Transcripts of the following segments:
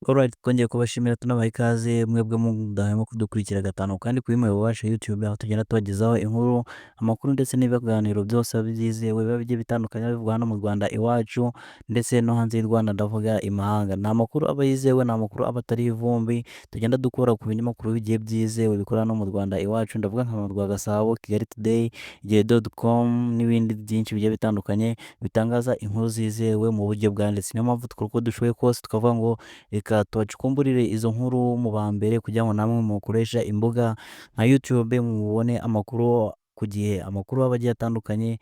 Alright, twongeye kubashimira tunabaha ikaze mwebwe mudahwema kudukurikira gatanu kandi kuri Muyobo wacu YouTube, aho tugenda tubagezaho inkuru, amakuru ndetse n'ibiganiro byose biba byizewe biba bigiye bitandukanye bivugwa hano mu Rwanda iwacu ndetse no hanze y'u Rwanda, ndavuga imahanga. Ni amakuru aba yizewe, ni amakuru aba atari ivumbi, tugenda dukura ku binyamakuru bigiye byizewe bikorera hano mu Rwanda iwacu, ndavuga nka Rwa Gasabo, Kigali Today, Igihe.com n'ibindi byinshi bigiye bitandukanye bitangaza inkuru zizewe mu buryo bwanditse. Niyo mpamvu dukora uko dushoboye kose tukavuga ngo reka tubacukumburire izo nkuru mu ba mbere kugira ngo namwe mukoresha imbuga nka YouTube mubone amakuru ku gihe, amakuru aba agiye atandukanye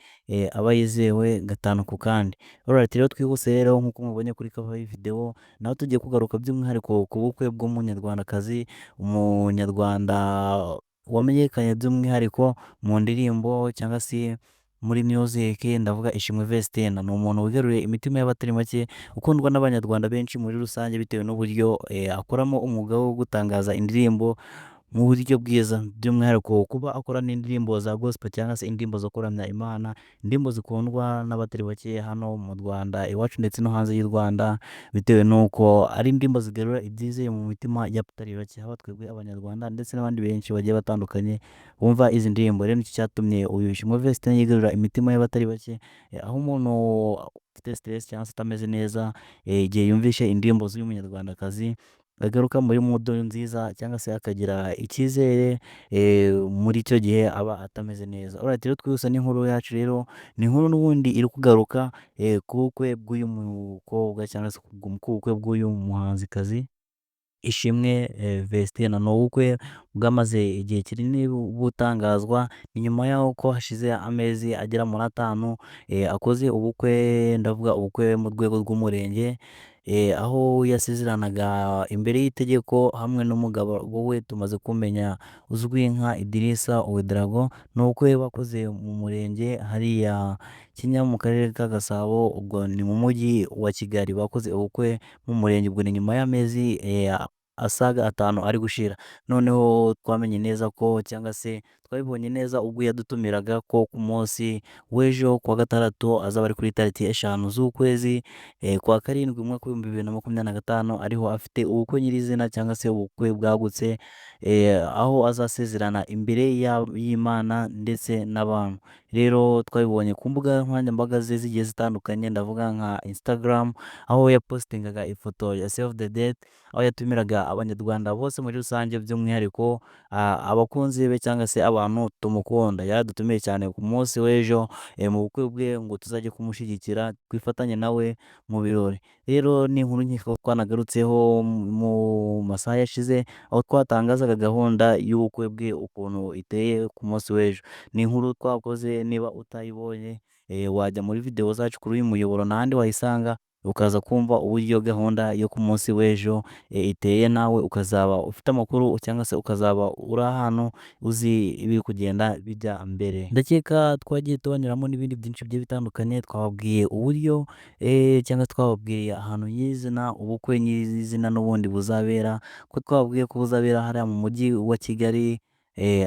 aba yizewe gatanu ku kandi. Alright, rero twihuse rero nk'uko mubonye kuri cover y'iyi video, naho tugiye kugaruka by'umwihariko ku bukwe bw'umunyarwandakazi, umunyarwanda wamenyekanye by'umwihariko mu ndirimbo cyangwa se muri music, ndavuga Ishimwe Vestine. Ni umuntu wigaruriye imitima y'abatari make, ukundwa n'abanyarwanda benshi muri rusange bitewe n'uburyo akoramo umwuga wo gutangaza indirimbo mu buryo bwiza, by'umwihariko kuba akora n'indirimbo za gospel cyangwa se indirimbo zo kuramya Imana, indirimbo zikundwa n'abatari bake hano mu Rwanda iwacu ndetse no hanze y'u Rwanda, bitewe n'uko ari indirimbo zigarura ibyizere mu mitima y'abatari bake, haba twebwe abanyarwanda ndetse n'abandi benshi bagiye batandukanye bumva izi ndirimbo. Rero nicyo cyatumye uyu Ishimwe Vestine yigarurira imitima y'abatari bake, aho umuntu ufite stress cyangwa se atameze neza, igihe yumvishe indirimbo z'uyu munyarwandakazi agaruka muri mudu nziza cyangwa se akagira icyizere muri icyo gihe aba atameze neza. Alright, rero twihuse n'inkuru yacu rero, ni inkuru n'ubundi iri kugaruka ku bukwe bw'uyu mukobwa cyangwa se ku bukwe bw'uyu muhanzikazi Ishimwe Vestine. Ni ubukwe bwamaze igihe kinini butangazwa, ni nyuma y'uko hashize amezi agera muri 5 akoze ubukwe, ndavuga ubukwe mu rwego rw'umurenge, aho yasezeranaga imbere y'itegeko hamwe n'umugabo we tumaze kumenya uzwi nka Idirisa Uwedirago. Ni ubukwe bakoze mu murenge hariya Kinyinya mu karere ka Gasabo, ubwo ni mu mujyi wa Kigali. Bakoze ubukwe mu murenge, ubwo ni nyuma y'amezi asaga 5 ari gushira. Noneho twamenye neza ko cyangwa se twabibonye neza ubwo yadutumiraga ko ku munsi w'ejo kuwa gatandatu azaba ari kuri tariki 5 z'ukwezi kwa karindwi umwaka w'ibihumbi 2025, ariho afite ubukwe nyirizina cyangwa se ubukwe bwagutse, aho azasezerana imbere y'Imana ndetse n'abantu. Rero twabibonye ku mbuga nkoranyambaga ze zigiye zitandukanye, ndavuga nka Instagram, aho yapostingaga ifoto ya save the date, aho yatumiraga abanyarwanda bose muri rusange, by'umwihariko abakunzi be cyangwa se abantu tumukunda. Yaradutumiye cyane ku munsi w'ejo mu bukwe bwe ngo tuzajye kumushyigikira twifatanye nawe mu birori. Rero ni inkuru nkeka ko twanagarutseho mu masaha yashize, aho twatangazaga gahunda y'ubukwe bwe ukuntu iteye ku munsi w'ejo. Ni inkuru twakoze, niba utayibonye wajya muri video zacu kuri uyu muyoboro n'ahandi wayisanga, ukaza kumva uburyo gahunda yo ku munsi w'ejo iteye, nawe ukazaba ufite amakuru cyangwa se ukazaba uri ahantu uzi ibiri kugenda bijya mbere. Ndakeka twagiye tubanyuramo n'ibindi byinshi bigiye bitandukanye, twababwiye uburyo cyangwa twababwiye ahantu nyirizina ubukwe nyirizina n'ubundi buzabera, ko twababwiye ko buzabera hariya mu mujyi wa Kigali,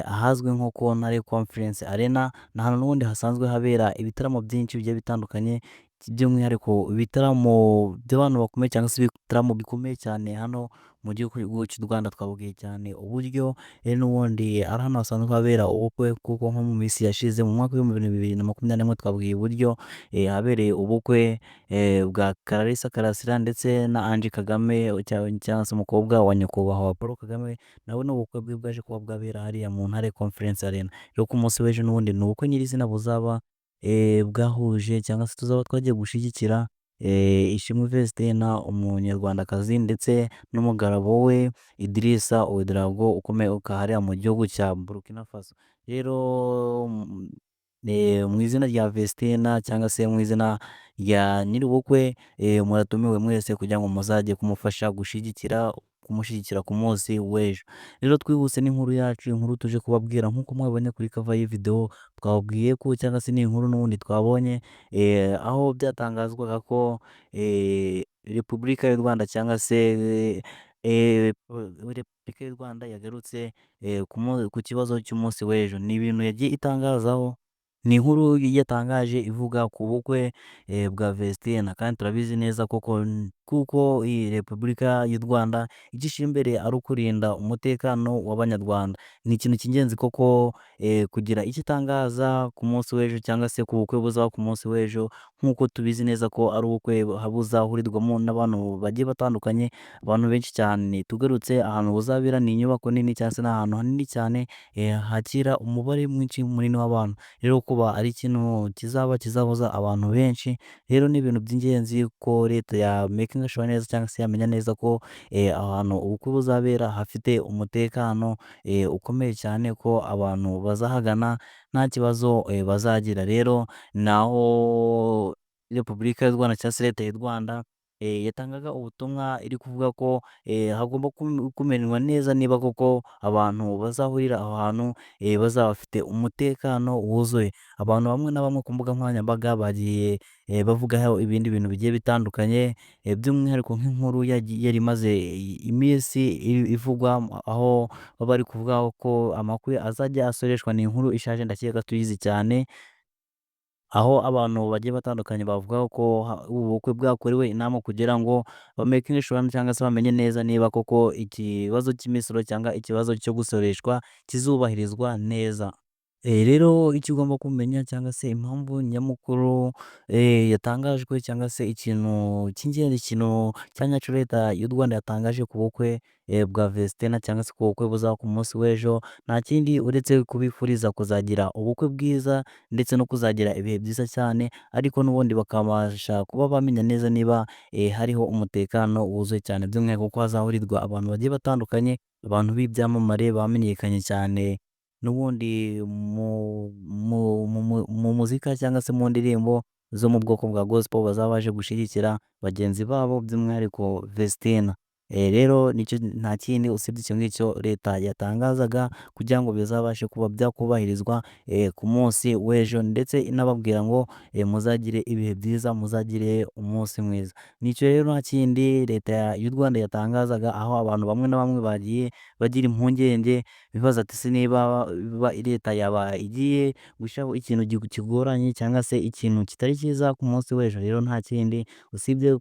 ahazwi nko ku Ntare Conference Arena. Ni ahantu n'ubundi hasanzwe habera ibitaramo byinshi bigiye bitandukanye, by'umwihariko ibitaramo by'abantu bakomeye cyangwa se ibitaramo bikomeye cyane hano mu gihugu cy'u Rwanda. Twababwiye cyane uburyo n'ubundi ari hano hasanzwe habera ubukwe, kuko nko mu minsi yashize mu mwaka w'ibihumbi 2021 twabwiye uburyo habereye ubukwe bwa Clarisse Karasira ndetse na Ange Kagame, cyangwa se umukobwa wa nyakubahwa Paul Kagame. Nawe n'ubukwe bwe bwaje kuba bwabera hariya mu Ntare Conference Arena. Rero ku munsi w'ejo n'ubundi ni ubukwe nyirizina buzaba bwahuje cyangwa se tuzaba twagiye gushyigikira Ishimwe Vestine, umunyarwandakazi, ndetse n'umugabo we Idirisa Uwedirago ukomoka hariya mu gihugu cya Burkina Faso. Rero mu izina rya Vestine cyangwa se mu izina rya nyir'ubukwe, muratumiwe mwese kugira ngo muzajye kumufasha kumushyigikira ku munsi w'ejo. Rero twihuse n'inkuru yacu, inkuru tuje kubabwira nk'uko mwabonye kuri cover y'iyi video, twababwiye ko cyangwa se ni inkuru n'ubundi twabonye aho byatangazwaga ko Repubulika y'u Rwanda cyangwa se Repubulika y'u Rwanda yagarutse ku kibazo cy'umunsi w'ejo. Ni ibintu yagiye itangazaho Ni inkuru yatangaje ivuga ku bukwe bwa Vestina, kandi turabizi neza koko kuko iyi Repubulika y'u Rwanda icyo ishyira imbere ari ukurinda umutekano w'Abanyarwanda. Ni ikintu cy'ingenzi koko kugira icyo itangaza ku munsi w'ejo cyangwa se ku bukwe buzaba ku munsi w'ejo, nk'uko tubizi neza ko ari ubukwe buzahurirwamo n'abantu bagiye batandukanye, abantu benshi cyane. Tugarutse ahantu buzabera ni inyubako nini cyangwa se ni ahantu hanini cyane hakira umubare mwinshi munini w'abantu. Rero kuba ari ikintu kizahuza abantu benshi, rero ni ibintu by'ingenzi ko leta ya makinga shuwa neza cyangwa se yamenya neza ko ahantu ubukwe buzabera hafite umutekano ukomeye cyane, ko abantu bazahagana nta kibazo bazagira. Rero naho Repubulika y'u Rwanda cyangwa se leta y'u Rwanda yatangaga ubutumwa iri kuvuga ko hagomba kumenywa neza niba koko abantu bazahurira aho hantu bazaba bafite umutekano wuzuye. Abantu bamwe na bamwe ku mbuga nkoranyambaga bagiye bavugaho ibindi bintu bigiye bitandukanye, by'umwihariko nk'inkuru yari imaze iminsi ivugwa aho baba bari kuvuga ko amakuru azajya asoreshwa. Ni inkuru ishaje ndakeka tuyizi cyane, aho abantu bagiye batandukanye bavuga ko ubu bukwe bwakorewe inama kugira ngo bamakinge shuwa cyangwa se bamenye neza niba koko ikibazo cy'imisoro cyangwa ikibazo cyo gusoreshwa kizubahirizwa neza. Rero icyo ugomba kumenya cyangwa se impamvu nyamukuru yatangajwe cyangwa se ikintu cy'ingenzi, ikintu cya nyacyo leta y'u Rwanda yatangaje ku bukwe bwa Vestina cyangwa se ku bukwe buzaba ku munsi w'ejo, nta kindi uretse kubifuriza kuzagira ubukwe bwiza ndetse no kuzagira ibihe byiza cyane, ariko n'ubundi bakabasha kuba bamenya neza niba hariho umutekano wuzuye cyane, by'umwihariko ko hazahurirwa abantu bagiye batandukanye, abantu b'ibyamamare bamenyekanye cyane n'ubundi mu muzika cyangwa se mu ndirimbo zo mu bwoko bwa gospel, bazaba baje gushyigikira bagenzi babo by'umwihariko Vestina. Rero nicyo, nta kindi usibye icyo ngicyo leta yatangazaga kugira ngo bizabashe kuba byakubahirizwa ku munsi w'ejo, ndetse inababwira ngo muzagire ibihe byiza, muzagire umunsi mwiza. Nicyo rero, nta kindi leta y'u Rwanda yatangazaga, aho abantu bamwe na bamwe bagiye bagira impungenge bibaza ati se niba leta yaba igiye gushyiraho ikintu kigoranye cyangwa se ikintu kitari cyiza ku munsi w'ejo. Rero nta kindi usibye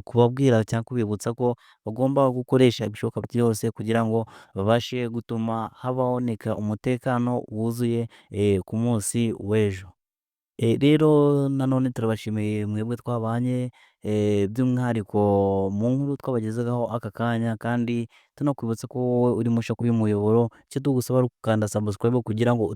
kubabwira cyangwa kubibutsa ko bagomba gukoresha ibishoboka byose kugira ngo babashe gutuma haboneka umutekano wuzuye ku munsi w'ejo. Rero nanone turabashimiye mwebwe twabanye by'umwihariko mu nkuru twabagezagaho aka kanya, kandi tunakwibutsa ko wowe uri mushya kuri uyu muyoboro, icyo tugusaba ari ugukanda subscribe kugira ngo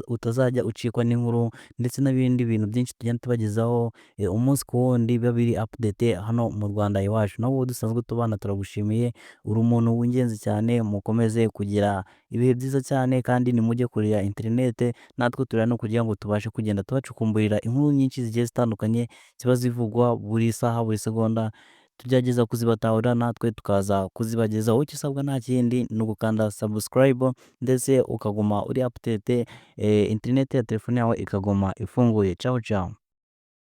utazajya ucikwa n'inkuru ndetse n'ibindi bintu byinshi tugenda tubagezaho umunsi ku wundi, biba biri update hano mu Rwanda iwacu. Nawe wowe dusanzwe tubana turagushimiye, uri umuntu w'ingenzi cyane, mukomeze kugira ibihe byiza cyane, kandi nimujye kurira interinete, natwe turira no kugira ngo tubashe kugenda tubacukumburira inkuru nyinshi zigiye zitandukanye ziba zivugwa buri saha, buri segonda, tugerageza kuzibatahura natwe tukaza kuzibagezaho. Icyo usabwa nta kindi ni ugukanda subscribe ndetse ukaguma uri update, interinete ya telefone yawe ikaguma ifunguye. Ciao ciao.